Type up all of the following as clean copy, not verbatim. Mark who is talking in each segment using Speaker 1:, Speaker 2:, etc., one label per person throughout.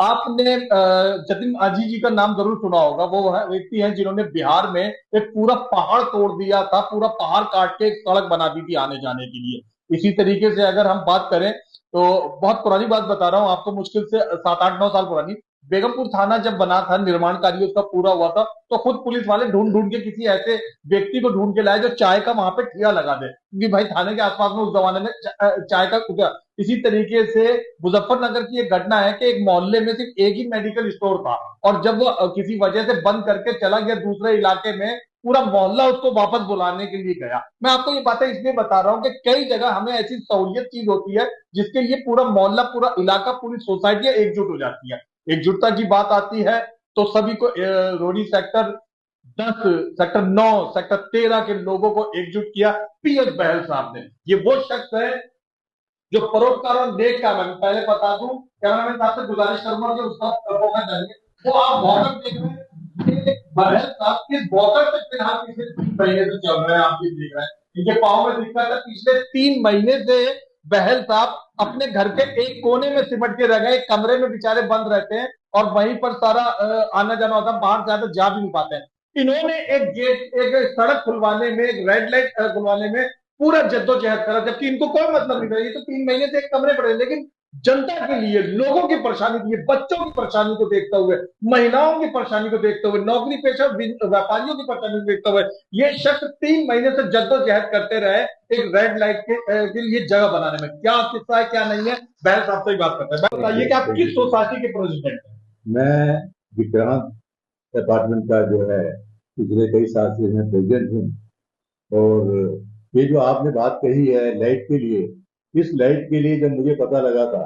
Speaker 1: आपने जतिन अजी जी का नाम जरूर सुना होगा। वो है व्यक्ति हैं जिन्होंने बिहार में एक पूरा पहाड़ तोड़ दिया था, पूरा पहाड़ काट के एक सड़क बना दी थी आने जाने के लिए। इसी तरीके से अगर हम बात करें तो बहुत पुरानी बात बता रहा हूं आपको, मुश्किल से 7 8 9 साल पुरानी। बेगमपुर थाना जब बना था, निर्माण कार्य उसका पूरा हुआ था, तो खुद पुलिस वाले ढूंढ ढूंढ के किसी ऐसे व्यक्ति को ढूंढ के लाए जो चाय का वहां पे ठिया लगा दे, क्योंकि भाई थाने के आसपास में उस जमाने में चाय का। इसी तरीके से मुजफ्फरनगर की एक घटना है कि एक मोहल्ले में सिर्फ एक ही मेडिकल स्टोर था, और जब वो किसी वजह से बंद करके चला गया दूसरे इलाके में, पूरा मोहल्ला उसको वापस बुलाने के लिए गया। मैं आपको ये बातें इसलिए बता रहा हूं कि कई जगह हमें ऐसी सहूलियत चीज होती है जिसके लिए पूरा मोहल्ला, पूरा इलाका, पूरी सोसाइटी एकजुट हो जाती है। एकजुटता की बात आती है तो सभी को रोडी सेक्टर 10, सेक्टर 9, सेक्टर 13 के लोगों को एकजुट किया पीएस बहल साहब ने। ये वो शख्स है जो परोपकार और नेक काम है। मैं पहले बता दूं, कैमरामैन साहब से गुजारिश करूंगा कि उसका फोकस करेंगे। वो आप वॉकर देख रहे हैं, बहल साहब इस वॉकर से फिलहाल पिछले 3 महीने से चल रहे हैं, आप भी देख रहे हैं। इनके पाँव में दिक्कत है, पिछले 3 महीने से बहल साहब अपने घर के एक कोने में सिमट के रह गए, एक कमरे में बेचारे बंद रहते हैं, और वहीं पर सारा आना जाना होता है, बाहर से आते जा भी नहीं पाते हैं। इन्होंने एक गेट, एक सड़क खुलवाने में, एक रेड लाइट खुलवाने में पूरा जद्दोजहद करा, जबकि इनको कोई मतलब नहीं था। ये तो 3 महीने से एक कमरे पड़े, लेकिन जनता के लिए, लोगों की परेशानी के लिए, बच्चों की परेशानी को देखते हुए, महिलाओं की परेशानी को देखते हुए, नौकरी पेशा व्यापारियों की परेशानी को देखते हुए, ये शख्स 3 महीने से जद्दोजहद करते रहे एक रेड लाइट के लिए जगह बनाने में। क्या किस्सा है क्या नहीं है, बहन साहब से ही बात करते हैं। बताइए कि आप किस सोसाइटी के प्रेसिडेंट हैं?
Speaker 2: मैं विक्रांत अपार्टमेंट का जो है पिछले कई साल से मैं प्रेसिडेंट हूँ। और ये जो आपने बात कही है लाइट के लिए, इस लाइट के लिए जब मुझे पता लगा था,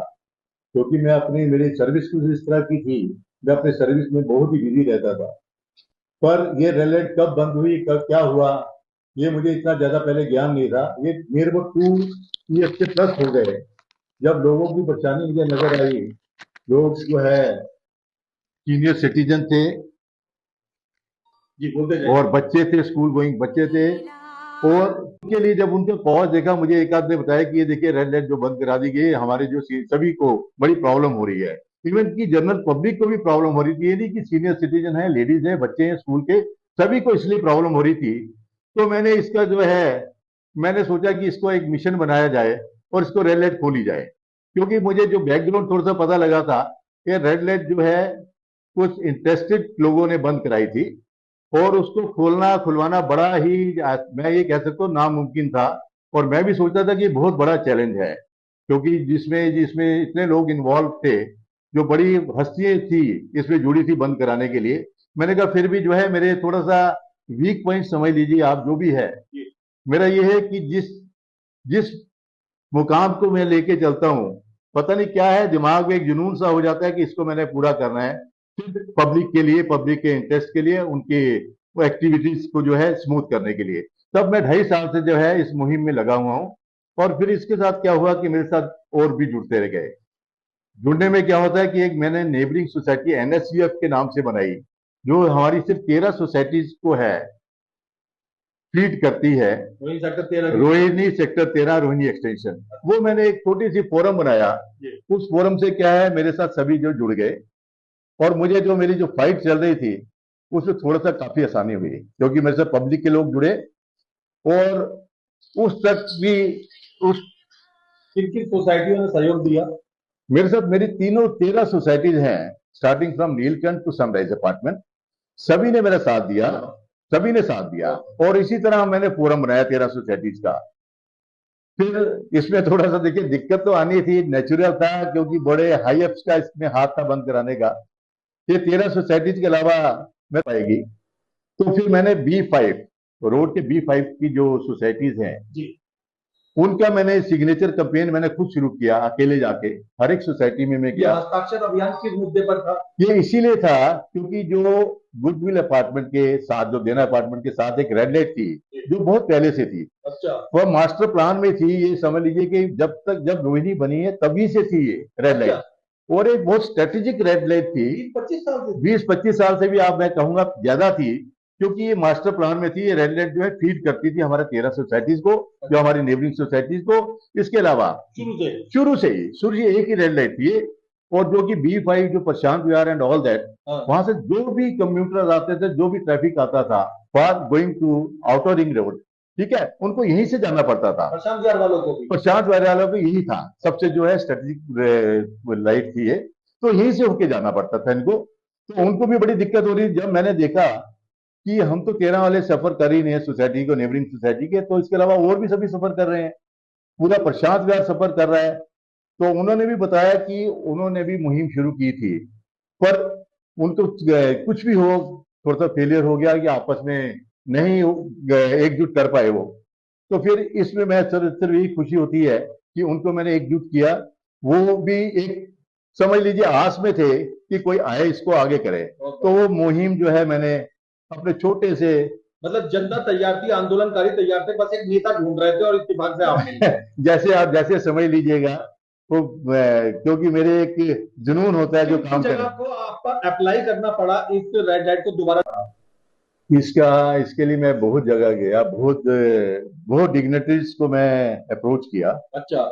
Speaker 2: क्योंकि मैं अपनी मेरी सर्विस कुछ इस तरह की थी, मैं अपने सर्विस में बहुत ही बिजी रहता था। पर ये रेल लाइट कब बंद हुई, कब क्या हुआ, ये मुझे इतना ज्यादा पहले ज्ञान नहीं था। ये मेरे को 2 ईयर से प्लस हो गए जब लोगों की परेशानी मुझे नजर आई। लोग जो है सीनियर सिटीजन थे
Speaker 1: जी बोलते जाइए।
Speaker 2: और बच्चे थे, स्कूल गोइंग बच्चे थे, और उनके लिए जब उनके पहुंच देखा, मुझे एक आध ने बताया कि ये देखिए रेड लाइट जो बंद करा दी गई है, हमारे जो सभी को बड़ी प्रॉब्लम हो रही है। इवन की जनरल पब्लिक को भी प्रॉब्लम हो रही थी। ये नहीं कि सीनियर सिटीजन है, लेडीज है, बच्चे हैं स्कूल के, सभी को इसलिए प्रॉब्लम हो रही थी। तो मैंने इसका जो है, मैंने सोचा कि इसको एक मिशन बनाया जाए और इसको रेड लाइट खोली जाए। क्योंकि मुझे जो बैकग्राउंड थोड़ा सा पता लगा था, ये रेड लाइट जो है कुछ इंटरेस्टेड लोगों ने बंद कराई थी, और उसको खोलना खुलवाना बड़ा ही, मैं ये कह सकता हूँ, नामुमकिन था। और मैं भी सोचता था कि ये बहुत बड़ा चैलेंज है, क्योंकि जिसमें जिसमें इतने लोग इन्वॉल्व थे, जो बड़ी हस्तियां थी इसमें जुड़ी थी बंद कराने के लिए। मैंने कहा फिर भी जो है मेरे थोड़ा सा वीक पॉइंट समझ लीजिए आप जो भी है, मेरा ये है कि जिस जिस मुकाम को मैं लेके चलता हूँ, पता नहीं क्या है, दिमाग में एक जुनून सा हो जाता है कि इसको मैंने पूरा करना है, पब्लिक के लिए, पब्लिक के इंटरेस्ट के लिए, उनके वो एक्टिविटीज को जो है स्मूथ करने के लिए। तब मैं 2.5 साल से जो है इस मुहिम में लगा हुआ हूँ। और फिर इसके साथ क्या हुआ कि मेरे साथ और भी जुड़ते रह गए। जुड़ने में क्या होता है कि एक मैंने नेबरिंग सोसाइटी एनएसयूएफ के नाम से बनाई, जो हमारी सिर्फ 13 सोसाइटीज को है फीड करती है। रोहिणी सेक्टर 13 रोहिणी एक्सटेंशन, वो मैंने एक छोटी सी फोरम बनाया। उस फोरम से क्या है, मेरे साथ सभी जो जुड़ गए, और मुझे जो मेरी जो फाइट चल रही थी उसमें थोड़ा सा काफी आसानी हुई, क्योंकि मेरे साथ पब्लिक के लोग जुड़े। और उस तक भी उस
Speaker 1: किन किन सोसाइटियों ने सहयोग दिया?
Speaker 2: मेरे साथ मेरी तीनों 13 सोसाइटीज हैं, starting from Neelkanth to sunrise apartment. सभी ने मेरा साथ दिया, सभी ने साथ दिया। और इसी तरह मैंने फोरम बनाया 13 सोसाइटीज का। फिर इसमें थोड़ा सा देखिए दिक्कत तो आनी थी, नेचुरल था, क्योंकि बड़े हाई अप्स का इसमें हाथ था बंद कराने का। ये 13 सोसाइटीज के अलावा मैं पाएगी। तो फिर मैंने B5 रोड के B5 की जो सोसाइटीज हैं
Speaker 1: जी,
Speaker 2: उनका मैंने सिग्नेचर कैंपेन मैंने खुद शुरू किया, अकेले जाके हर एक सोसाइटी में मैं
Speaker 1: ये
Speaker 2: गया।
Speaker 1: हस्ताक्षर अभियान किस मुद्दे पर था?
Speaker 2: ये इसीलिए था क्योंकि जो गुडविल अपार्टमेंट के साथ, जो देना अपार्टमेंट के साथ एक रेड लाइट थी, जो बहुत पहले से थी,
Speaker 1: अच्छा,
Speaker 2: वह मास्टर प्लान में थी। ये समझ लीजिए कि जब रोहिणी बनी है तभी से थी ये रेड लाइट। और एक बहुत स्ट्रेटेजिक रेड लाइट थी,
Speaker 1: 20 25 साल से।
Speaker 2: 20-25 साल से भी आप, मैं कहूंगा ज्यादा थी, क्योंकि ये मास्टर प्लान में थी। ये रेड लाइट जो है फीड करती थी हमारे 13 सोसाइटीज को, जो हमारी नेबरिंग सोसाइटीज को। इसके अलावा
Speaker 1: शुरू से
Speaker 2: शुरू से ही एक ही रेड लाइट थी। और जो कि B5 जो प्रशांत विहार एंड ऑल दैट, वहां से जो भी कम्यूटर्स आते थे, जो भी ट्रैफिक आता था for going to outer ring road, ठीक है, उनको यहीं से जाना पड़ता था।
Speaker 1: प्रशांत विहार वालों को भी,
Speaker 2: प्रशांत विहार वालों को यही था सबसे जो है स्ट्रेटेजिक लाइट थी ये, तो यहीं से होके जाना पड़ता था इनको। तो उनको भी बड़ी दिक्कत हो रही। जब मैंने देखा कि हम तो 13 वाले सफर कर ही नहीं है सोसाइटी को, नेबरिंग सोसाइटी के, तो इसके अलावा और भी सभी सफर कर रहे हैं, पूरा प्रशांत विहार सफर कर रहा है। तो उन्होंने भी बताया कि उन्होंने भी मुहिम शुरू की थी, पर उनको कुछ भी हो, थोड़ा सा फेलियर हो गया कि आपस में नहीं एकजुट कर पाए वो। तो फिर इसमें मैं सिर्फ यही खुशी होती है कि उनको मैंने एकजुट किया। वो भी एक समझ लीजिए आस में थे कि कोई आए इसको आगे करे। तो वो मुहिम जो है मैंने अपने छोटे से,
Speaker 1: मतलब जनता तैयार थी, आंदोलनकारी तैयार थे, बस एक नेता ढूंढ रहे थे और इत्तेफाक से आप मिल गए।
Speaker 2: जैसे आप जैसे समझ लीजिएगा, तो क्योंकि मेरे एक जुनून होता है जो काम
Speaker 1: जगह को आपका अप्लाई करना पड़ा इस रेड लाइट को दोबारा?
Speaker 2: इसके लिए मैं बहुत जगह गया, बहुत बहुत डिग्नेटरीज को मैं अप्रोच किया।
Speaker 1: अच्छा,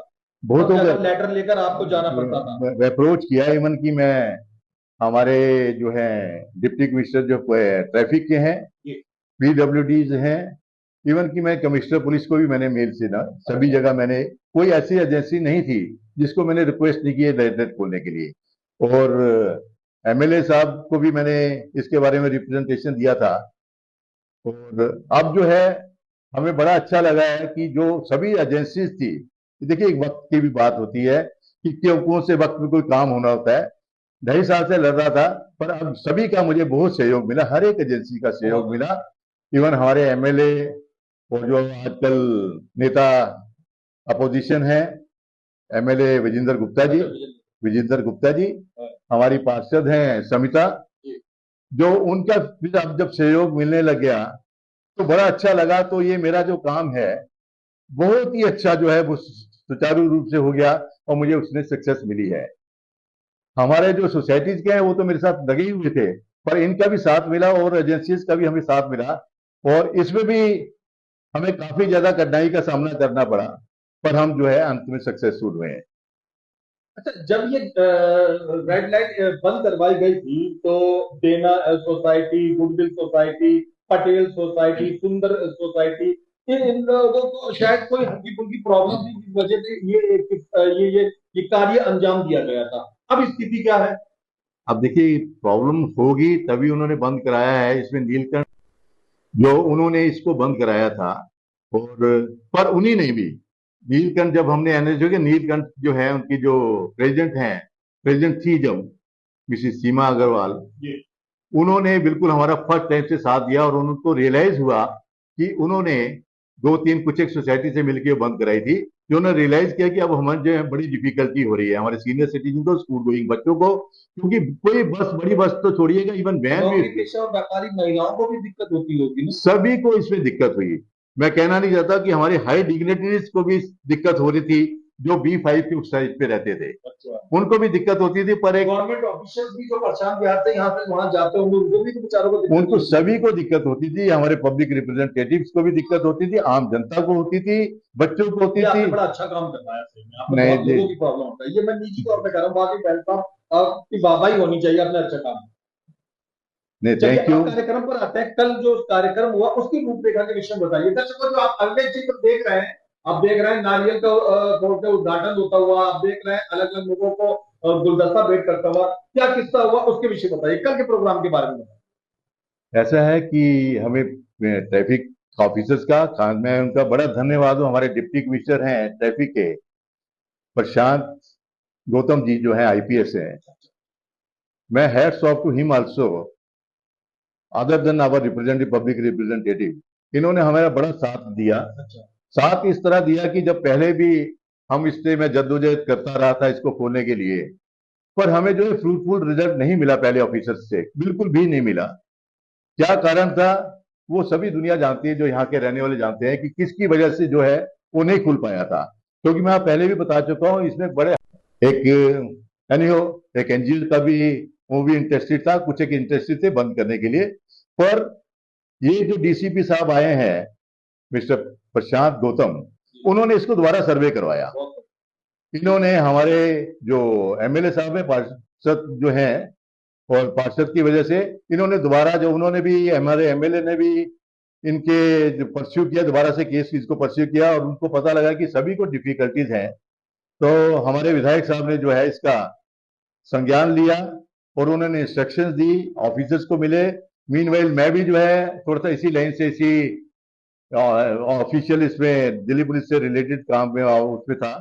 Speaker 2: बहुतों
Speaker 1: का लेटर लेकर आपको जाना पड़ता था?
Speaker 2: अप्रोच किया, इवन कि मैं हमारे जो है डिप्टी कमिश्नर जो ट्रैफिक के हैं, PWDs हैं, इवन कि मैं कमिश्नर पुलिस को भी मैंने मेल से ना, सभी जगह मैंने, कोई ऐसी एजेंसी नहीं थी जिसको मैंने रिक्वेस्ट नहीं की रेड लाइट खोलने के लिए। और MLA साहब को भी मैंने इसके बारे में रिप्रेजेंटेशन दिया था। और अब जो है हमें बड़ा अच्छा लगा है कि जो सभी एजेंसीज थी, देखिए एक वक्त की भी बात होती है कि क्यों कौन से वक्त में कोई काम होना होता है। 2.5 साल से लड़ रहा था, पर अब सभी का मुझे बहुत सहयोग मिला, हर एक एजेंसी का सहयोग मिला। इवन हमारे MLA और जो आजकल नेता अपोजिशन है, MLA विजेंद्र गुप्ता जी, हमारी पार्षद हैं समिता, जो उनका फिर अब जब सहयोग मिलने लग गया तो बड़ा अच्छा लगा। तो ये मेरा जो काम है बहुत ही अच्छा जो है वो सुचारू रूप से हो गया और मुझे उसमें सक्सेस मिली है। हमारे जो सोसाइटीज के हैं वो तो मेरे साथ लगे ही हुए थे, पर इनका भी साथ मिला और एजेंसीज का भी हमें साथ मिला, और इसमें भी हमें काफी ज्यादा कठिनाई का सामना करना पड़ा, पर हम जो है अंत में सक्सेसफुल हुए हैं।
Speaker 1: अच्छा, जब ये रेड लाइट बंद करवाई गई थी तो देना society, goodwill society, Patel society, सुंदर सोसाइटी, इन लोगों को शायद कोई हल्की फुल्की प्रॉब्लम थी जिस वजह से ये कार्य अंजाम दिया गया था। अब स्थिति क्या है?
Speaker 2: अब देखिए प्रॉब्लम होगी तभी उन्होंने बंद कराया है। इसमें नीलकंठ जो उन्होंने इसको बंद कराया था, और पर उन्हीं ने भी नीलकंठ जब हमने एनएसओ के नीलकंठ जो है उनकी जो प्रेसिडेंट थी जब मिसिस सीमा अग्रवाल, उन्होंने बिल्कुल हमारा फर्स्ट टाइम से साथ दिया, और उनको रियलाइज हुआ कि उन्होंने 2-3 कुछ एक सोसाइटी से मिलकर बंद कराई थी, जो उन्होंने रियलाइज किया कि अब हमारे जो है बड़ी डिफिकल्टी हो रही है हमारे सीनियर सिटीजन को, स्कूल गोइंग बच्चों को, क्योंकि कोई बड़ी बस तो छोड़िएगा, इवन वैन भी,
Speaker 1: और व्यापारी महिलाओं को भी दिक्कत होती होगी,
Speaker 2: सभी को इसमें दिक्कत हुई। मैं कहना नहीं चाहता कि हमारे हाई डिग्नेटरीज को भी दिक्कत हो रही थी जो B5 के उस साइड पे रहते थे। अच्छा। उनको भी दिक्कत होती थी, पर एक
Speaker 1: गवर्नमेंट ऑफिशियल भी जो प्रशांत विहार से यहाँ से वहां जाते होंगे उनको भी तो बेचारों को
Speaker 2: उनको सभी को दिक्कत होती थी, हमारे पब्लिक रिप्रेजेंटेटिव्स को भी दिक्कत होती थी, आम जनता को होती थी, बच्चों को होती थी।
Speaker 1: बड़ा अच्छा काम करना है, नहीं लोगों की प्रॉब्लम होता है, ये मैं निजी तौर पर कर रहा हूँ, बाकी बहन साहब आपकी वाहवाही होनी चाहिए अपने अच्छा काम।
Speaker 2: नहीं, थैंक यू।
Speaker 1: कार्यक्रम पर आते हैं। कल जो कार्यक्रम हुआ उसकी रूपरेखा के विषय में बताइए दर्शकों। जो आप अगले चित्र देख रहे हैं, आप देख रहे हैं नारियल का उद्घाटन होता हुआ, आप देख रहे हैं अलग अलग लोगों को गुलदस्ता भेंट करता हुआ, क्या किस्सा हुआ उसके विषय बताइए, कल के प्रोग्राम के बारे में बताइए।
Speaker 2: ऐसा है कि हमें ट्रैफिक ऑफिसर्स का मैं उनका बड़ा धन्यवाद हूं। हमारे डिप्टी कमिश्नर हैं ट्रैफिक के प्रशांत गौतम जी जो है IPS हैं, मैं hats off to him also other than our representative public representative. इन्होंने हमारा बड़ा साथ दिया। साथ इस तरह दिया कि जब पहले भी हम इससे मैं जद्दोजहद करता रहा था इसको खोलने के लिए, पर हमें जो है फ्रूटफुल रिजल्ट नहीं मिला पहले ऑफिसर से, बिल्कुल भी नहीं मिला। क्या कारण था वो सभी दुनिया जानती है, जो यहाँ के रहने वाले जानते हैं कि किसकी वजह से जो है वो नहीं खुल पाया था। क्योंकि मैं पहले भी बता चुका हूँ, इसमें बड़े एक एनजीओ एक NGO का भी वो भी इंटरेस्टेड था, कुछ एक इंटरेस्टेड थे बंद करने के लिए। पर ये जो DCP साहब आए हैं मिस्टर प्रशांत गौतम, उन्होंने इसको दोबारा सर्वे करवाया, इन्होंने हमारे जो एमएलए साहब है, पार्षद जो हैं, और पार्षद की वजह से इन्होंने दोबारा, जो उन्होंने भी, हमारे एमएलए ने भी इनके जो परस्यू किया, दोबारा से केस इसको परस्यू किया, और उनको पता लगा कि सभी को डिफिकल्टीज हैं। तो हमारे विधायक साहब ने जो है इसका संज्ञान लिया और उन्होंने इंस्ट्रक्शंस दी, ऑफिसर्स को मिले। मीनवाइल मैं भी जो है थोड़ा सा इसी लाइन से, इसी ऑफिशियल इसमें दिल्ली पुलिस से रिलेटेड काम में उसमें था।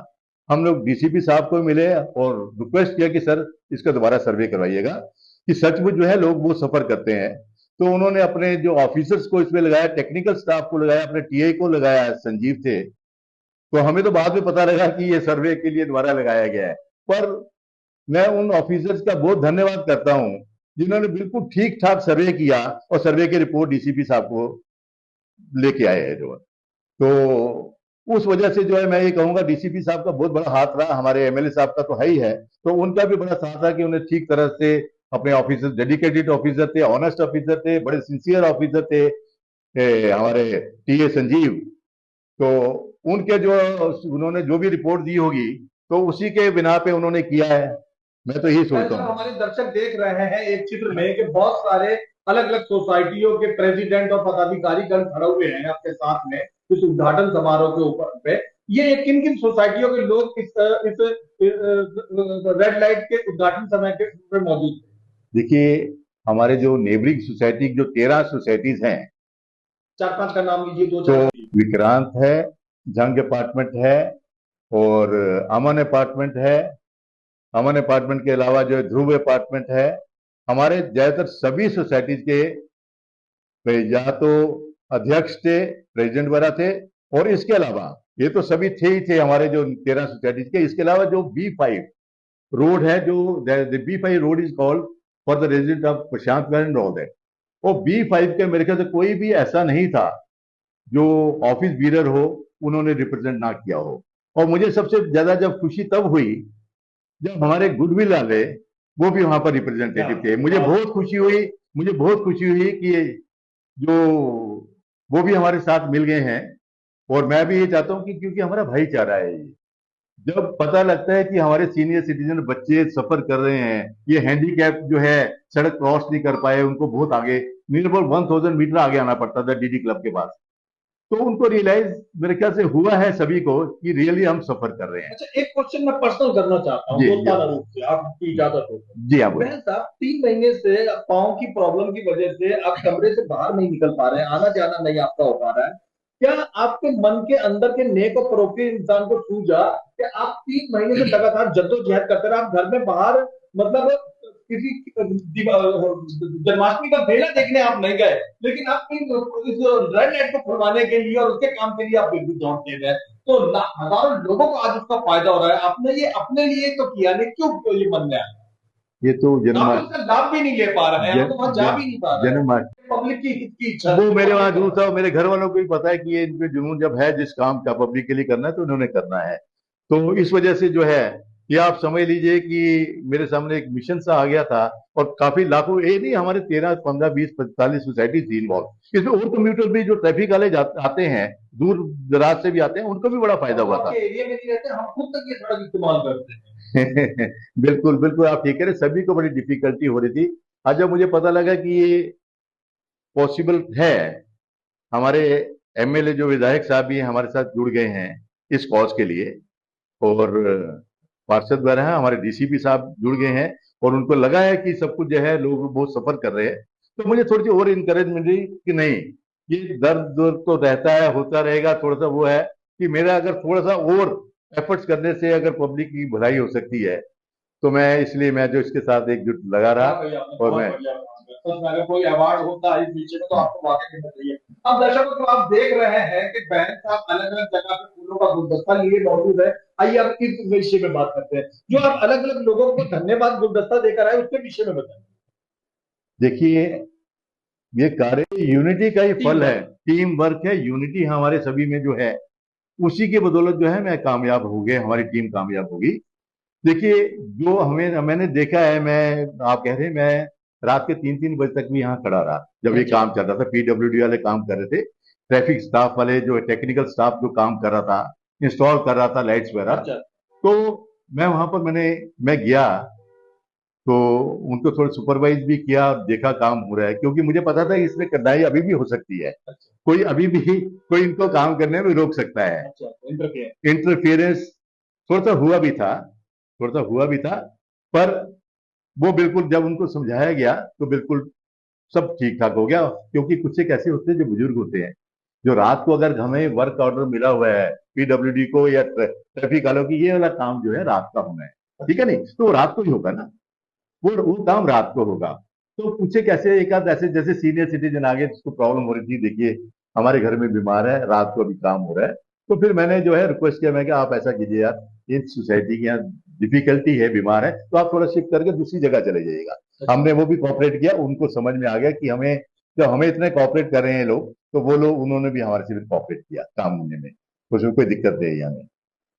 Speaker 2: हम लोग डीसीपी साहब को मिले और रिक्वेस्ट किया कि सर इसका दोबारा सर्वे करवाइएगा, कि सचमुच जो है लोग वो सफर करते हैं। तो उन्होंने अपने जो ऑफिसर्स को इसमें लगाया, टेक्निकल स्टाफ को लगाया, अपने टीआई को लगाया, संजीव थे। तो हमें तो बाद में पता लगा कि ये सर्वे के लिए दोबारा लगाया गया है। पर मैं उन ऑफिसर्स का बहुत धन्यवाद करता हूं जिन्होंने बिल्कुल ठीक ठाक सर्वे किया और सर्वे की रिपोर्ट डीसीपी साहब को लेके आए हैं जो। तो उस वजह से जो है मैं ये कहूंगा डीसीपी साहब का बहुत बड़ा हाथ रहा, हमारे एमएलए साहब का तो है ही है, तो उनका भी बड़ा साथ था कि उन्हें ठीक तरह से, अपने ऑफिसर डेडिकेटेड ऑफिसर थे, ऑनेस्ट ऑफिसर थे, बड़े सिंसियर ऑफिसर थे, हमारे टीए संजीव। तो उनके जो, उन्होंने जो भी रिपोर्ट दी होगी तो उसी के बिना पे उन्होंने किया है, मैं तो यही सोचता हूँ।
Speaker 1: हमारे दर्शक देख रहे हैं एक चित्र में कि बहुत सारे अलग अलग सोसाइटियों के प्रेसिडेंट और पदाधिकारी गण खड़े हुए हैं आपके साथ में इस उद्घाटन समारोह के ऊपर पे। ये किन किन सोसाइटियों के लोग इस रेड लाइट के उद्घाटन समय के मौजूद थे?
Speaker 2: देखिए, हमारे जो नेबरिंग सोसाइटी, जो 13 सोसाइटीज हैं,
Speaker 1: 4-5 का नाम लीजिए, दो
Speaker 2: तो
Speaker 1: चार।
Speaker 2: विक्रांत है, जंग अपार्टमेंट है, और अमन अपार्टमेंट है। अमन अपार्टमेंट के अलावा जो है ध्रुव अपार्टमेंट है। हमारे ज्यादातर सभी सोसाइटीज के या तो अध्यक्ष थे, प्रेसिडेंट वगैरह थे, और इसके अलावा ये तो सभी थे ही थे हमारे जो 13 सोसाइटीज के। इसके अलावा जो B5 रोड है, जो B5 road is called for the resident of Prashant and all that, वो B5 के मेरे ख्याल से कोई भी ऐसा नहीं था जो ऑफिस बीरर हो, उन्होंने रिप्रेजेंट ना किया हो। और मुझे सबसे ज्यादा जब खुशी तब हुई जब हमारे गुडविल वाले, वो भी वहां पर रिप्रेजेंटेटिव थे। मुझे बहुत खुशी हुई, मुझे बहुत खुशी हुई कि जो वो भी हमारे साथ मिल गए हैं। और मैं भी ये चाहता हूं कि क्योंकि हमारा भाईचारा है ये, जब पता लगता है कि हमारे सीनियर सिटीजन बच्चे सफर कर रहे हैं, ये हैंडीकैप जो है सड़क क्रॉस नहीं कर पाए, उनको बहुत आगे, नियर 1000 मीटर आगे आना पड़ता था डीडी क्लब के पास, तो उनको रियलाइज मेरे ख्याल से हुआ है सभी को कि रियली हम सफर कर रहे हैं।
Speaker 1: अच्छा, एक क्वेश्चन मैं पर्सनल करना चाहता हूँ दोस्ताना रूप से, आपकी इजाजत हो तो।
Speaker 2: जी आप
Speaker 1: बहन साहब, 3 महीने से पाँव की प्रॉब्लम की वजह से आप कमरे से बाहर नहीं निकल पा रहे हैं, आना जाना नहीं आपका हो पा रहा है। क्या आपके मन के अंदर के नेक और परोपकारी इंसान को सूझा कि आप 3 महीने से लगातार जद्दोजहद करते रहे, आप घर में बाहर, मतलब किसी जन्माष्टमी का मेला देखने आप नहीं गए, लेकिन आप इस रेड लाइट को खुलवाने के लिए और उसके काम के लिए आप बिल्कुल दौड़ते गए, तो हजारों लोगों को आज उसका फायदा हो रहा है। आपने ये अपने लिए तो किया नहीं, क्यों ये मन में आया?
Speaker 2: ये तो
Speaker 1: उसका लाभ भी नहीं ले पा रहे हैं, तो वहां जा भी नहीं पा रहे हैं, पब्लिक की इच्छा।
Speaker 2: वो मेरे वहां जुनून था, मेरे घर वालों को भी पता है कि ये इनके जुनून जब है, जिस काम का पब्लिक के लिए करना है तो उन्होंने करना है। तो इस वजह से जो है, ये आप समझ लीजिए कि मेरे सामने एक मिशन सा आ गया था, और काफी लाखों, ये नहीं, हमारे 13, 15, 20, 45 सोसाइटी थी इन्वॉल्व इसमें। और कम्यूटर भी जो ट्रैफिक वाले आते हैं, दूर दराज से भी आते हैं, उनको भी बड़ा फायदा हुआ था।
Speaker 1: एरिया में नहीं रहते, हम खुद तक ये सड़क इस्तेमाल करते हैं।
Speaker 2: बिल्कुल बिल्कुल, आप ठीक कह रहे, सभी को बड़ी डिफिकल्टी हो रही थी। आज जब मुझे पता लगा कि ये पॉसिबल है, हमारे एमएलए जो विधायक साहब भी हमारे साथ जुड़ गए हैं इस कॉज के लिए, और पार्षद वगैरह हैं, हमारे डीसीपी साहब जुड़ गए हैं, और उनको लगा है कि सब कुछ जो है लोग बहुत सफर कर रहे हैं, तो मुझे थोड़ी सी और इंकरेजमेंट हुई कि नहीं, ये दर्द तो रहता है, होता रहेगा। थोड़ा सा वो है कि मेरा अगर थोड़ा सा और एफर्ट्स करने से अगर पब्लिक की भलाई हो सकती है, तो मैं इसलिए मैं जो इसके साथ एकजुट लगा रहा। और मैं
Speaker 1: अगर कोई अवार्ड होता है इस विषय में तो आपको वाकई में चाहिए। अब दर्शकों, जो आप देख रहे हैं कि बहन साहब अलग अलग जगह पे फूलों का गुलदस्ता लिए मौजूद है। आइए अब इस विषय में बात करते हैं, जो आप अलग अलग लोगों को धन्यवाद गुलदस्ता देकर आए, उसके विषय में बताएं।
Speaker 2: देखिए, ये कार्य यूनिटी का ही फल है, टीम वर्क है, यूनिटी हमारे सभी में जो है, उसी की बदौलत जो है मैं कामयाब हो गए, हमारी टीम कामयाब होगी। देखिए, जो मैंने देखा है, मैं, आप कह रहे हैं, मैं रात के 3-3 बजे तक भी यहाँ खड़ा रहा जब ये काम चल रहा था। पीडब्ल्यूडी वाले काम कर रहे थे, ट्रैफिक स्टाफ वाले, जो टेक्निकल स्टाफ जो काम कर रहा था, इंस्टॉल कर रहा था लाइट्स वगैरह। तो मैं वहां पर मैं गया, तो उनको थोड़ा सुपरवाइज भी किया, देखा काम हो रहा है, क्योंकि मुझे पता था कि इसमें कठिनाई अभी भी हो सकती है। कोई अभी भी कोई इनको काम करने में रोक सकता है। इंटरफेरेंस थोड़ा सा हुआ भी था, थोड़ा सा हुआ भी था, पर वो बिल्कुल जब उनको समझाया गया तो बिल्कुल सब ठीक ठाक हो गया। क्योंकि कुछ एक ऐसे होते हैं जो बुजुर्ग होते हैं, जो रात को अगर हमें वर्क ऑर्डर मिला हुआ है पीडब्ल्यूडी को या ट्रैफिक वालों की, ये वाला काम जो है रात का होना है, ठीक है नहीं, तो वो रात को ही होगा ना, वो काम रात को होगा। तो पूछे कैसे, एक आध ऐसे जैसे सीनियर सिटीजन आ गए जिसको प्रॉब्लम हो रही थी, देखिए हमारे घर में बीमार है, रात को अभी काम हो रहा है, तो फिर मैंने जो है रिक्वेस्ट किया, मैं कि आप ऐसा कीजिए यार, इन सोसाइटी की यहाँ डिफिकल्टी है, बीमार है, तो आप थोड़ा शिफ्ट करके दूसरी जगह चले जाइएगा। हमने वो भी कॉपरेट किया, उनको समझ में आ गया कि हमें, जब हमें इतने कॉपरेट कर रहे हैं लोग, तो वो लोग, उन्होंने भी हमारे से कॉपरेट किया काम होने में, उसमें कोई दिक्कत नहीं है हमें।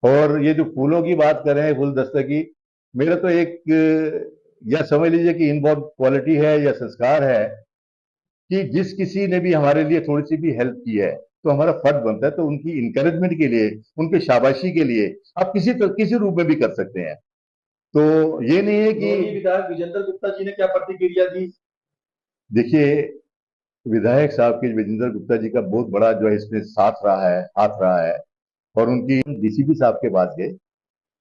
Speaker 2: और ये जो फूलों की बात कर रहे हैं, फूल दस्ता की, मेरा तो एक, या समझ लीजिए कि इनबॉर्न क्वालिटी है या संस्कार है, कि जिस किसी ने भी हमारे लिए थोड़ी सी भी हेल्प की है, तो हमारा फर्ज बनता है, तो उनकी इंकरेजमेंट के लिए, उनके शाबाशी के लिए आप किसी रूप में भी कर सकते हैं। तो ये नहीं है कि
Speaker 1: विधायक विजेंद्र गुप्ता जी ने क्या प्रतिक्रिया दी?
Speaker 2: देखिए, विधायक साहब की, विजेंद्र गुप्ता जी का बहुत बड़ा जो है इसमें साथ रहा है, हाथ रहा है। और उनकी डीसीपी साहब के पास गए,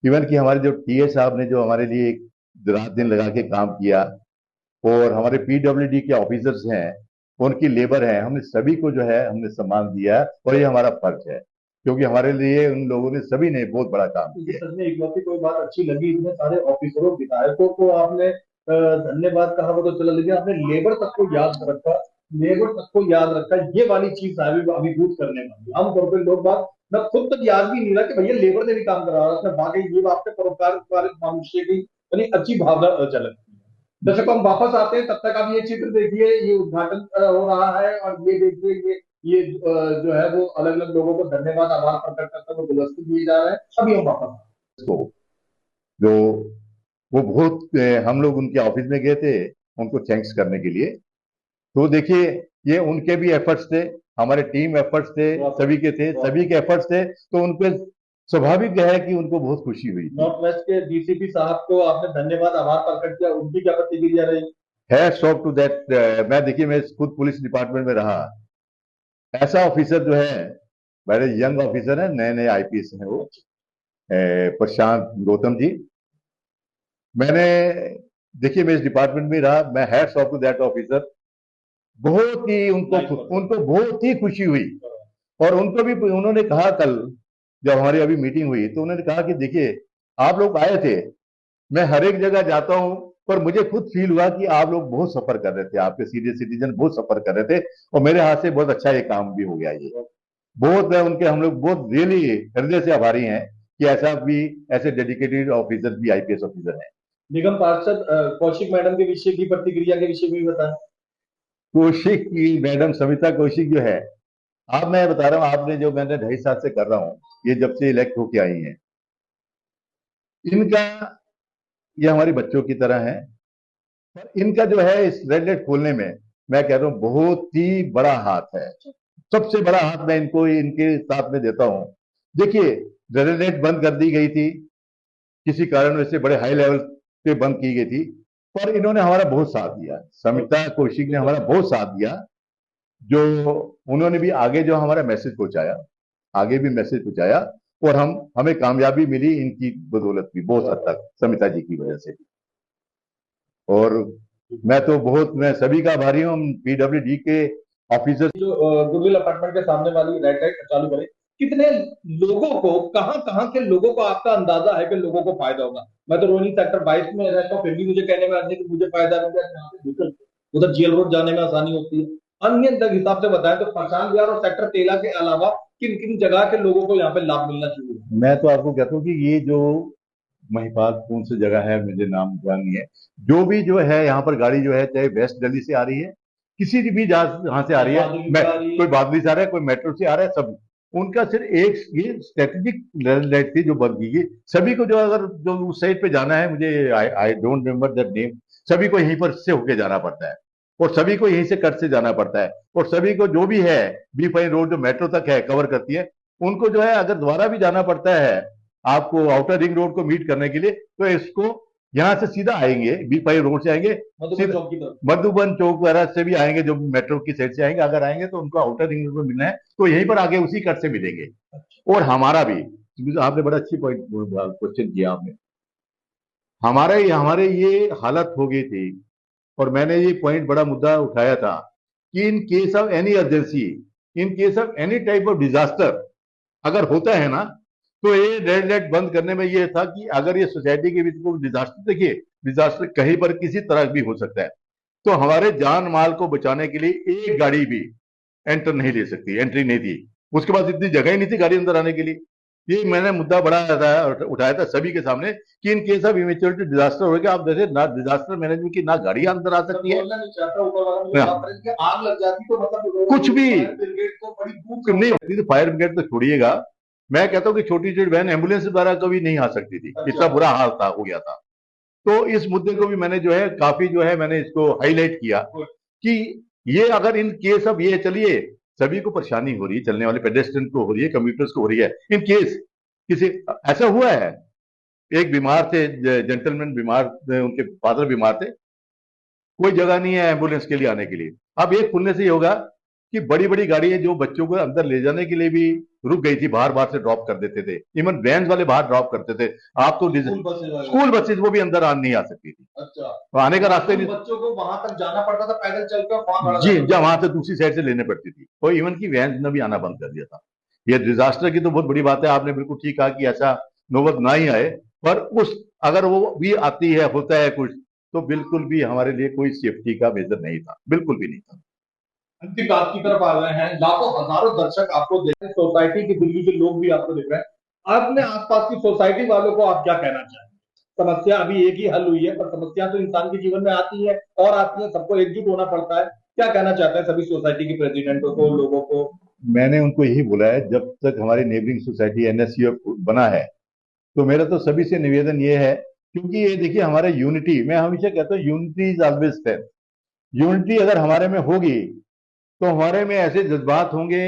Speaker 2: इवन कि हमारे जो टीए साहब ने जो हमारे लिए एक रात दिन लगा के काम किया, और हमारे पीडब्ल्यूडी के ऑफिसर्स हैं, उनकी लेबर है, हमने सभी को जो है हमने सम्मान दिया है, और ये हमारा फर्ज है, क्योंकि हमारे लिए उन लोगों ने, सभी ने बहुत बड़ा काम किया है।
Speaker 1: सच में इकलौती कोई बात अच्छी लगी, इतने सारे ऑफिसरों विधायकों को आपने धन्यवाद कहा वो तो चला, लेकिन आपने लेबर तक को याद रखा, लेबर तक को याद रखा, ये वाली चीज अभिभूत करने वाली। आमतौर पर लोग बात, मैं खुद तक याद भी नहीं रहा कि भैया लेबर ने भी काम करा रहा है, वाकई ये आपके परोपकार वाले मनुष्य की बड़ी अच्छी भावना झलक। दर्शक हम वापस आते हैं, तब तक आप ये चित्र देखिए, ये उद्घाटन हो रहा है, और ये देखिए ये जो है वो अलग अलग लोगों को धन्यवाद आभार प्रकट करते हुए गुलदस्ते दिए जा रहे हैं। अभी हम वापस
Speaker 2: इसको जो वो बहुत, हम लोग उनके ऑफिस में गए थे उनको थैंक्स करने के लिए। तो देखिए, ये उनके भी एफर्ट्स थे, हमारे टीम एफर्ट्स थे, सभी के थे, सभी के एफर्ट्स थे, तो उनपे स्वाभाविक है कि उनको बहुत खुशी हुई।
Speaker 1: नॉर्थ वेस्ट के डीसीपी साहब को आपने धन्यवाद आभार प्रकट किया, उनकी क्या प्रतिक्रिया रही?
Speaker 2: Hats off to that. मैं देखिए, मैं खुद पुलिस डिपार्टमेंट में रहा, ऐसा ऑफिसर जो है, मेरे यंग ऑफिसर है, नए नए आईपीएस हैं वो, प्रशांत गौतम जी। मैंने, देखिए मैं इस डिपार्टमेंट में रहा, मैं hats off to that officer. बहुत ही उनको उनको बहुत ही खुशी हुई, और उनको भी उन्होंने कहा, कल जब हमारी अभी मीटिंग हुई, तो उन्होंने कहा कि देखिए आप लोग आए थे, मैं हर एक जगह जाता हूं, पर मुझे खुद फील हुआ कि आप लोग बहुत सफर कर रहे थे, आपके सीनियर सिटीजन बहुत सफर कर रहे थे, और मेरे हाथ से बहुत अच्छा ये काम भी हो गया। ये बहुत है उनके, हम लोग बहुत रियली हृदय से आभारी हैं कि ऐसा भी, ऐसे डेडिकेटेड ऑफिसर भी आईपीएस ऑफिसर हैं।
Speaker 1: निगम पार्षद कौशिक मैडम के विषय की प्रतिक्रिया के विषय में भी बताएं।
Speaker 2: कौशिक की मैडम, सविता कौशिक जो है, आप, मैं बता रहा हूँ, आपने जो, मैंने 2.5 साल से कर रहा हूँ, ये जब से इलेक्ट होके आई हैं, इनका, ये हमारी बच्चों की तरह है, पर इनका जो है इस रेड लाइट खोलने में, मैं कह रहा हूँ बहुत ही बड़ा हाथ है, सबसे बड़ा हाथ मैं इनको, इनके साथ में देता हूँ। देखिए, रेड लाइट बंद कर दी गई थी, किसी कारण से बड़े हाई लेवल पे बंद की गई थी, पर इन्होंने हमारा बहुत साथ दिया, समिता कौशिक ने हमारा बहुत साथ दिया, जो उन्होंने भी आगे जो हमारा मैसेज पहुंचाया, आगे भी मैसेज पहुंचाया, और हमें कामयाबी मिली इनकी बदौलत भी, बहुत हद तक समिता जी की वजह से। और मैं तो बहुत, मैं सभी का आभारी हूँ, पीडब्ल्यूडी के ऑफिसर।
Speaker 1: जो गुडविल अपार्टमेंट के सामने वाली रेड लाइट चालू करें, कितने लोगों को, कहां कहां के लोगों को आपका अंदाजा है कि लोगों को फायदा होगा? मैं तो रोहिणी सेक्टर 22 में रहता हूँ, फिर भी मुझे कहने में आते कि मुझे फायदा मिल गया, उधर जेल रोड जाने में आसानी होती है। अन्य हिसाब से बताएं तो पहचान बिहार और सेक्टर 13 के अलावा किन किन जगह के लोगों को यहाँ पे लाभ मिलना चाहिए?
Speaker 2: मैं तो आपको कहता हूँ कि ये जो महिपाल कौन सी जगह है, मुझे नाम ध्यान नहीं है, जो भी जो है यहाँ पर गाड़ी जो है, चाहे वेस्ट दिल्ली से आ रही है, किसी भी जहां से आ रही है, कोई बादली से आ रहा है, कोई मेट्रो से आ रहा है, सब उनका सिर्फ एक ये स्ट्रेटेजिक लाइट थी जो बंद की गई। सभी को जो, अगर जो उस साइड पे जाना है, मुझे I don't remember that name, सभी को यहीं पर से होके जाना पड़ता है, और सभी को यहीं से कट से जाना पड़ता है, और सभी को जो भी है बी फाइन रोड जो मेट्रो तक है कवर करती है, उनको जो है अगर दोबारा भी जाना पड़ता है, आपको आउटर रिंग रोड को मीट करने के लिए, तो इसको यहाँ से सीधा आएंगे, B5 रोड से आएंगे,
Speaker 1: मधुबन चौक की तरफ।
Speaker 2: मधुबन चौक वगैरह से भी आएंगे, जो मेट्रो की साइड से आएंगे, अगर आएंगे तो उनको आउटर रिंग रोड में मिलना है तो यहीं पर आगे उसी कट से मिलेंगे। और हमारा भी, आपने बड़ा अच्छी पॉइंट क्वेश्चन किया आपने, हमारे ये हालत हो गई थी, और मैंने ये पॉइंट बड़ा मुद्दा उठाया था कि in case of any urgency, in case of any type of disaster अगर होता है ना, तो ये रेड लाइट बंद करने में ये था कि अगर ये सोसाइटी के बीच को डिजास्टर, देखिए डिजास्टर कहीं पर किसी तरह भी हो सकता है, तो हमारे जान माल को बचाने के लिए एक गाड़ी भी एंटर नहीं ले सकती, एंट्री नहीं थी, उसके पास इतनी जगह ही नहीं थी गाड़ी अंदर आने के लिए। ये मैंने मुद्दा बड़ा उठाया था सभी के सामने कि in case of immaturity disaster हो गया, आप जैसे ना डिजास्टर मैनेजमेंट की ना गाड़ी अंदर आ सकती है,
Speaker 1: बोलना नहीं चाहता ऊपर वाला, मुझे
Speaker 2: हाँ।
Speaker 1: बात करें कि आग लग जाती तो मतलब
Speaker 2: कुछ भी
Speaker 1: फायर ब्रिगेड को बड़ी दूर से
Speaker 2: नहीं होती थी, फायर ब्रिगेड तो छोड़िएगा, मैं कहता हूँ कि छोटी छोटी वैन एम्बुलेंस द्वारा कभी नहीं आ सकती थी, इतना बुरा हाल था, हो गया था। तो इस मुद्दे को भी मैंने जो है काफी जो है मैंने इसको हाईलाइट किया कि ये अगर इन केस अब ये चलिए सभी को परेशानी हो रही है, चलने वाले पेडेस्ट्रियन को हो रही है, कम्यूटर्स को हो रही है, इन केस किसी ऐसा हुआ है, एक बीमार थे जेंटलमैन, बीमार उनके फादर बीमार थे, कोई जगह नहीं है एम्बुलेंस के लिए आने के लिए। अब एक खुलने से ये होगा कि बड़ी बड़ी गाड़ियां जो बच्चों को अंदर ले जाने के लिए भी रुक गई थी, बाहर बाहर से ड्रॉप कर देते थे, इवन वैन वाले बाहर ड्रॉप करते थे, आप तो स्कूल बसेज वो भी अंदर नहीं आ सकती थी।
Speaker 1: अच्छा,
Speaker 2: तो आने का रास्ते नहीं,
Speaker 1: बच्चों को वहां तक जाना पड़ता था पैदल चलकर,
Speaker 2: जी जहाँ वहां से दूसरी साइड से लेने पड़ती थी, और इवन की वैन ने भी आना बंद कर दिया था। ये डिजास्टर की तो बहुत बड़ी बात है, आपने बिल्कुल ठीक कहा कि ऐसा नौबत ना ही आए, पर उस अगर वो भी आती है, होता है कुछ, तो बिल्कुल भी हमारे लिए कोई सेफ्टी का मेजर नहीं था, बिल्कुल भी नहीं था।
Speaker 1: अंतिम बात की तरफ आ गए हैं, लाखों हजारों दर्शक आपको देख रहे हैं, सोसाइटी की दिल्ली के लोग भी आपको देख रहे हैं, अपने आसपास की सोसाइटी वालों को आप क्या कहना चाहेंगे? समस्या अभी एक ही हल हुई है, पर समस्या तो इंसान के जीवन में आती है और आती है, सबको एकजुट होना पड़ता है। क्या कहना चाहते हैं सभी सोसाइटी के प्रेसिडेंटों को, लोगों को?
Speaker 2: मैंने उनको यही बोला है, जब तक हमारी नेबरिंग सोसाइटी NSCF बना है, तो मेरा तो सभी से निवेदन ये है, क्योंकि ये देखिए हमारे यूनिटी, मैं हमेशा कहता हूँ unity is always strength. Unity अगर हमारे में होगी तो हमारे में ऐसे जज्बात होंगे,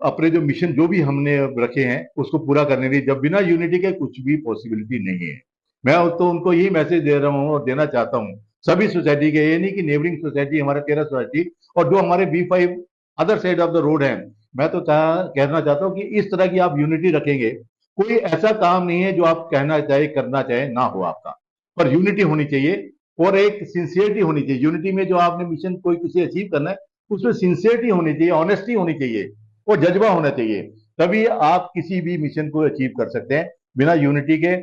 Speaker 2: अपने जो मिशन जो भी हमने रखे हैं उसको पूरा करने के लिए, जब बिना यूनिटी के कुछ भी पॉसिबिलिटी नहीं है। मैं तो उनको यही मैसेज दे रहा हूँ और देना चाहता हूँ सभी सोसाइटी के, ये नहीं कि नेबरिंग सोसाइटी, हमारा 13 सोसाइटी और जो हमारे B5 other side of the road है, मैं तो कहना चाहता हूँ कि इस तरह की आप यूनिटी रखेंगे, कोई ऐसा काम नहीं है जो आप कहना चाहे करना चाहे ना हो आपका, पर यूनिटी होनी चाहिए और एक सिंसियरिटी होनी चाहिए। यूनिटी में जो आपने मिशन कोई किसी अचीव करना है उसमें सिंसियरिटी होनी चाहिए, ऑनेस्टी होनी चाहिए और जज्बा होना चाहिए, तभी आप किसी भी मिशन को अचीव कर सकते हैं। बिना यूनिटी के,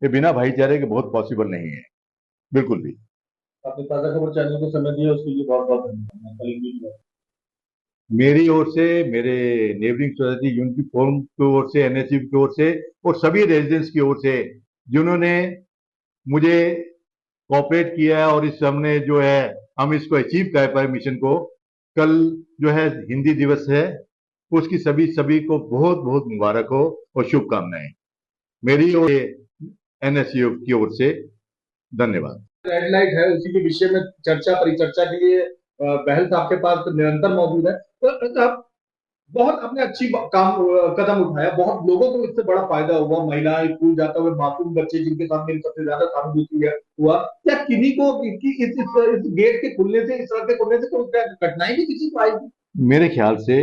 Speaker 2: बिना भाईचारे के बहुत पॉसिबल नहीं है, बिल्कुल भी।
Speaker 1: आपने ताजा खबर चैनल को समय दिया उसके लिए बहुत बहुत धन्यवाद।
Speaker 2: मेरी ओर से, मेरे नेबरिंग सोसाइटी यूनिटी फोरम की ओर से, NSCF की ओर से और सभी रेजिडेंट्स की ओर से जिन्होंने मुझे कोऑपरेट किया है और इस हमने जो है हम इसको अचीव कर पाए मिशन को, कल जो है हिंदी दिवस है, उसकी सभी को बहुत बहुत मुबारक हो और शुभकामनाएं मेरी और NSCF की ओर से। धन्यवाद।
Speaker 1: रेड लाइट है, उसी के विषय में चर्चा परिचर्चा के लिए बहल साहब के पास निरंतर मौजूद है। तो आप बहुत अपने अच्छी कदम उठाया, बहुत लोगों को इससे बड़ा फायदा हुआ, महिलाएं, स्कूल जाते हुए मासूम बच्चे जिनके साथ मेरी सबसे ज्यादा सहानुभूति हुआ, या किन्हीं को इस गेट के खुलने से, इस सड़क के खुलने से कोई कठिनाई भी किसी को आएगी? मेरे
Speaker 2: ख्याल से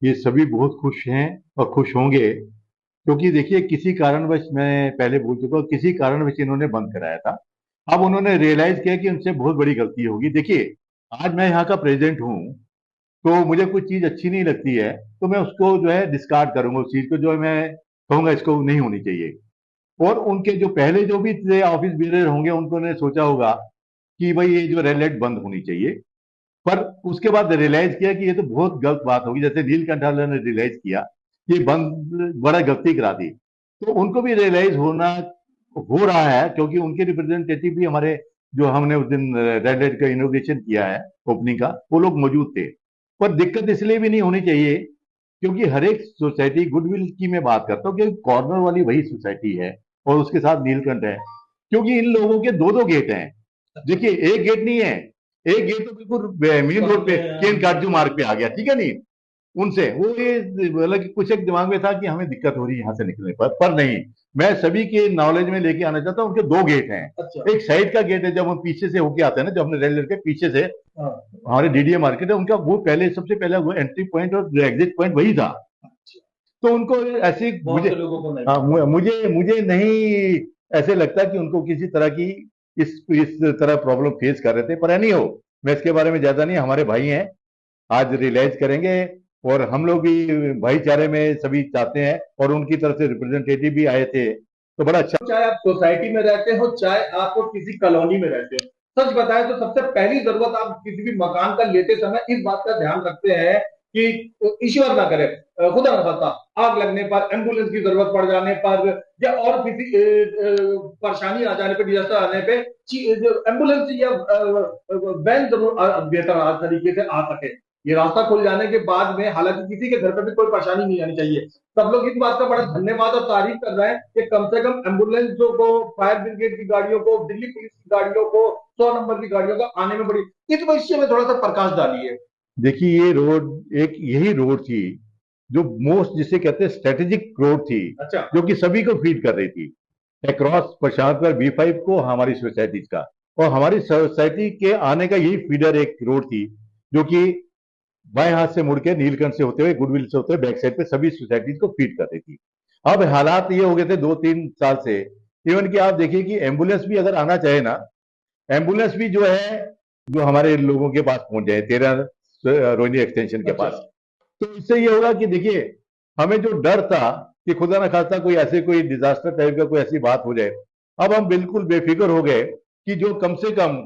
Speaker 2: ये सभी बहुत खुश हैं और खुश होंगे, क्योंकि देखिए किसी कारणवश, मैं पहले बोल चुका हूँ, किसी कारणवश इन्होंने बंद कराया था, अब उन्होंने रियलाइज किया कि उनसे बहुत बड़ी गलती होगी। देखिए आज मैं यहाँ का प्रेसिडेंट हूँ, तो मुझे कुछ चीज अच्छी नहीं लगती है तो मैं उसको जो है डिस्कार्ड करूंगा, उस चीज को जो मैं कहूंगा इसको नहीं होनी चाहिए। और उनके जो पहले जो भी ऑफिस बेरर होंगे उन्होंने सोचा होगा कि भाई ये जो रेड लाइट बंद होनी चाहिए, पर उसके बाद रियलाइज किया कि ये तो बहुत गलत बात होगी, जैसे नीलकंठ ने रियलाइज किया ये बंद बड़ा गलती करा दी, तो उनको भी रियलाइज हो रहा है, क्योंकि उनके रिप्रेजेंटेटिव भी हमारे, जो हमने उस दिन रेड लाइट का इनोग्रेशन किया है ओपनिंग का, वो लोग मौजूद थे। पर दिक्कत इसलिए भी नहीं होनी चाहिए क्योंकि हर एक सोसाइटी, गुडविल की मैं बात करता हूँ, क्योंकि कॉर्नर वाली वही सोसाइटी है और उसके साथ नीलकंठ है, क्योंकि इन लोगों के दो दो गेट हैं। देखिए एक गेट नहीं है, एक गेट तो बिल्कुल मेन रोड पे केन काटजू मार्ग पे आ गया, ठीक है नहीं, उनसे वो ये मतलब कि कुछ एक दिमाग में था कि हमें दिक्कत हो रही है यहाँ से निकलने पर नहीं। मैं सभी के नॉलेज में लेके आना चाहता हूँ। उनके दो गेट हैं।
Speaker 1: अच्छा।
Speaker 2: एक साइड का गेट है, जब हम पीछे से होके आते हैं ना, जब हमने रेल के पीछे से
Speaker 1: हाँ।
Speaker 2: हमारे डीडीए मार्केट है उनका, वो पहले सबसे पहले वो एंट्री पॉइंट और एग्जिट पॉइंट वही था।
Speaker 1: अच्छा।
Speaker 2: तो उनको ऐसी
Speaker 1: बहुत
Speaker 2: मुझे,
Speaker 1: से लोगों को नहीं।
Speaker 2: हाँ, मुझे मुझे नहीं ऐसे लगता कि उनको किसी तरह की इस तरह प्रॉब्लम फेस कर रहे थे। पर नहीं हो, मैं इसके बारे में ज्यादा नहीं, हमारे भाई हैं, आज रियलाइज करेंगे। और हम लोग भी भाईचारे में सभी चाहते हैं, और उनकी तरफ से रिप्रेजेंटेटिव भी आए थे, तो बड़ा अच्छा।
Speaker 1: चाहे आप सोसाइटी में रहते हो, चाहे आप किसी कॉलोनी में रहते हो, सच बताएं तो सबसे पहली जरूरत आप किसी भी मकान का लेते समय इस बात का ध्यान रखते हैं कि ईश्वर ना करे, खुदा ना खास्ता, आग लगने पर, एम्बुलेंस की जरूरत पड़ जाने पर, या और किसी परेशानी आ जाने पर, डिजास्टर आने पे एम्बुलेंस या वैन जरूर बेहतर तरीके से आ सके। ये रास्ता खुल जाने के बाद में हालांकि किसी के घर पर भी कोई परेशानी नहीं आनी चाहिए। सब लोग इस बात का बड़ा धन्यवाद और तारीफ कर रहे हैं कि कम से कम एम्बुलेंसों को, फायर ब्रिगेड की गाड़ियों को, दिल्ली पुलिस की गाड़ियों को, 100 नंबर की गाड़ियों को आने में बड़ी, इस विषय में थोड़ा सा प्रकाश डालिए।
Speaker 2: देखिए, ये रोड एक यही रोड थी जो मोस्ट, जिसे कहते हैं स्ट्रेटेजिक रोड थी।
Speaker 1: अच्छा।
Speaker 2: जो कि सभी को फीड कर रही थी अक्रॉस प्रशांत पर B5 को, हमारी सोसाइटीज का। और हमारी सोसाइटी के आने का यही फीडर एक रोड थी, जो कि बाएं हाथ से मुड़ के नीलकंठ से होते हुए, गुडविल से होते हुए बैक साइड पे सभी सोसाइटीज को फीड कर रही थी। अब हालात ये हो गए थे 2-3 साल से, इवन कि आप देखिए कि एम्बुलेंस भी अगर आना चाहे ना, एम्बुलेंस भी जो है, जो हमारे लोगों के पास पहुंच जाए, 13 रोहिणी एक्सटेंशन के पास। तो इससे ये होगा कि देखिए, हमें जो डर था कि खुदा ना खास्ता कोई ऐसे कोई डिजास्टर टाइप का कोई ऐसी बात हो जाए, अब हम बिल्कुल बेफिक्र हो गए कि जो कम से कम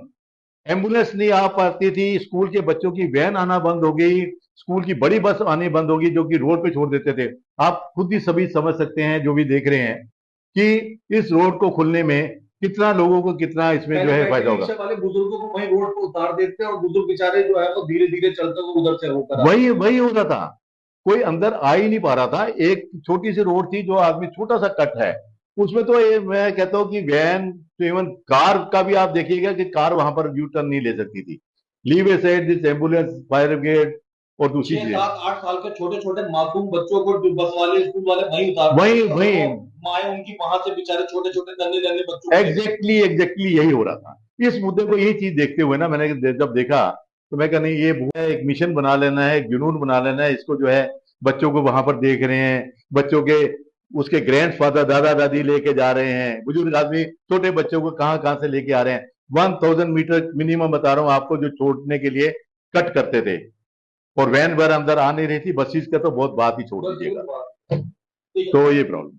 Speaker 2: एम्बुलेंस नहीं आ पाती थी, स्कूल के बच्चों की वैन आना बंद हो गई, स्कूल की बड़ी बस आनी बंद होगी, जो कि रोड पे छोड़ देते थे। आप खुद ही सभी समझ सकते हैं, जो भी देख रहे हैं, कि इस रोड को खुलने में कितना लोगों को, कितना इसमें जो है फायदा होगा।
Speaker 1: रिक्शा वाले बुजुर्गों को वहीं रोड पर उतार देते हैं और बुजुर्ग बेचारे जो है वो धीरे धीरे चलते हुए उधर से होकर
Speaker 2: वही वही हो रहा था, कोई अंदर आ ही नहीं पा रहा था। एक छोटी सी रोड थी, जो आदमी, छोटा सा कट है उसमें, तो ये मैं कहता हूँ कि वैन, तो इवन कार का भी आप देखिएगा कि कार वहां पर यू टर्न नहीं ले सकती थी। Leave A side this ambulance, fire brigade और दूसरी
Speaker 1: 6, 7, 8 साल के छोटे छोटे मासूम बच्चों को जो बस वाले, स्कूल वाले वहीं उतार,
Speaker 2: वही वही
Speaker 1: माए उनकी वहां से बेचारे छोटे छोटे नन्हे नन्हे बच्चों,
Speaker 2: एग्जैक्टली यही हो रहा था। इस मुद्दे को, यही चीज देखते हुए ना, मैंने जब देखा तो मैं कहा नहीं, ये एक मिशन बना लेना है, एक जुनून बना लेना है इसको, जो है बच्चों को वहां पर देख रहे हैं, बच्चों के उसके ग्रैंडफादर, दादा दादी लेके जा रहे हैं, बुजुर्ग आदमी छोटे बच्चों को कहां कहां से लेके आ रहे हैं। 1000 मीटर मिनिमम बता रहा हूं आपको, जो छोड़ने के लिए कट करते थे, और वैन वैन अंदर आ नहीं रही थी, बसेस का तो बहुत बात ही छोड़ दीजिएगा। तो ये प्रॉब्लम